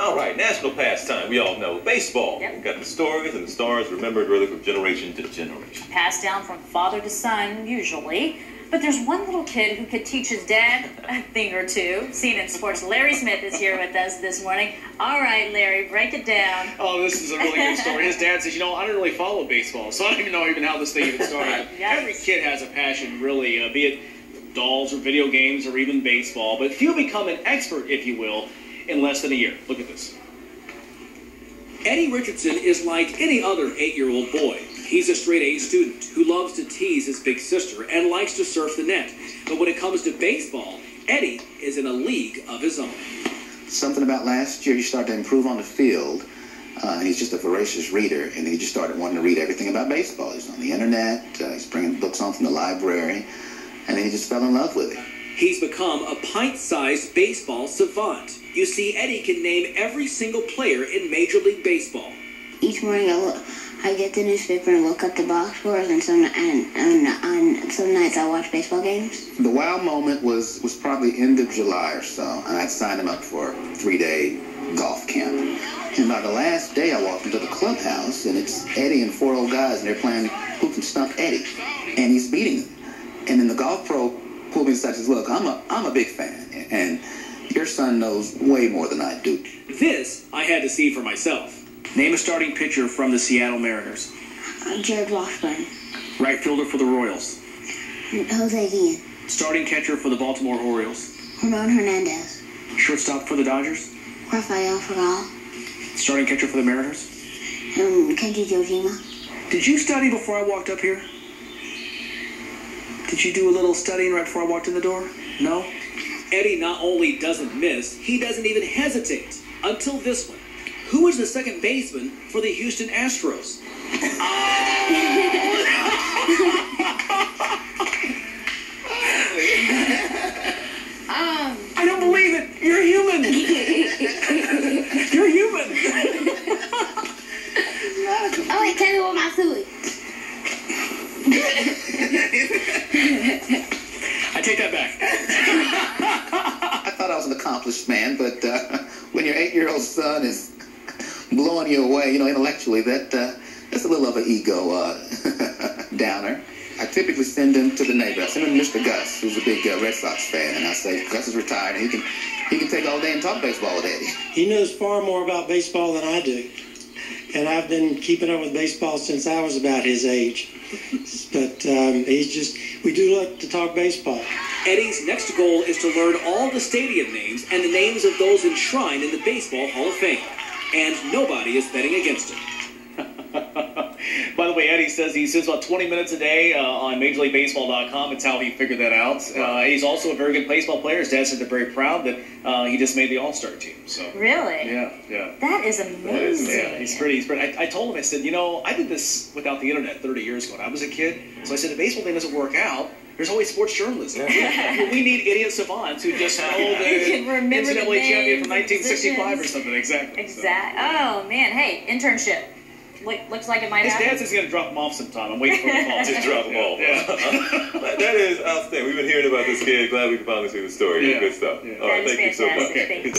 All right, national pastime, we all know, baseball. Yep. We've got the stories and the stars remembered really from generation to generation. Passed down from father to son, usually. But there's one little kid who could teach his dad a thing or two. Seen in sports, Larry Smith is here with us this morning. All right, Larry, break it down. Oh, this is a really good story. His dad says, I don't really follow baseball, so I don't even know how this thing even started. Every kid has a passion, really, be it dolls or video games or even baseball. But few become an expert, if you will, in less than a year. Look at this. Eddie Richardson is like any other 8-year-old boy. He's a straight-A student who loves to tease his big sister and likes to surf the net. But when it comes to baseball, Eddie is in a league of his own. Something about last year, he started to improve on the field. He's just a voracious reader, and he just started wanting to read everything about baseball. He's on the internet, he's bringing books home from the library, and then he just fell in love with it. He's become a pint-sized baseball savant. You see, Eddie can name every single player in Major League Baseball. Each morning I get the newspaper and look up the box scores, and some nights I watch baseball games. The wow moment was probably end of July or so, and I'd signed him up for a 3-day golf camp. And by the last day, I walked into the clubhouse, and it's Eddie and 4 old guys, and they're playing Who Can Stump Eddie, and he's beating them. And then the golf pro pulled me aside and says, "Look, I'm a big fan, and your son knows way more than I do." This I had to see for myself. Name a starting pitcher from the Seattle Mariners. Jared Washburn. Right fielder for the Royals. Jose Guillen. Starting catcher for the Baltimore Orioles. Ramon Hernandez. Shortstop for the Dodgers. Rafael Fergal. Starting catcher for the Mariners. Kenji Jojima. Did you study before I walked up here? Did you do a little studying right before I walked in the door? No? Eddie not only doesn't miss, he doesn't even hesitate. Until this one. Who was the second baseman for the Houston Astros? I don't believe it. You're human. You're human. Oh, wait, tell me what my food. I take that back. I thought I was an accomplished man, but when your 8-year-old son is blowing you away, intellectually, that's a little of an ego downer. I typically send him to the neighbor. I send him to Mr. Gus, who's a big Red Sox fan, and I say, Gus is retired, and he can take all day and talk baseball with Eddie. He knows far more about baseball than I do, and I've been keeping up with baseball since I was about his age. But we do like to talk baseball. Eddie's next goal is to learn all the stadium names and the names of those enshrined in the Baseball Hall of Fame. And nobody is betting against him. By the way, Eddie says he sits about 20 minutes a day on MajorLeagueBaseball.com. It's how he figured that out. He's also a very good baseball player. His dad said they're very proud that he just made the All-Star team. So Really? Yeah. That is amazing. Yeah, he's pretty. I told him, I said, I did this without the internet 30 years ago when I was a kid. So I said, if baseball thing doesn't work out, there's always sports journalism. We need idiot savants who just know the NCAA champion from 1965 or something. Exactly. Oh, man. Hey, internship. Looks like it might happen. His dad says he's going to drop him off sometime. I'm waiting for the call. Just drop him off. Yeah. That is outstanding. We've been hearing about this kid. Glad we can finally see the story. Yeah. Good stuff. Yeah. All right, thank you so much. Thank you.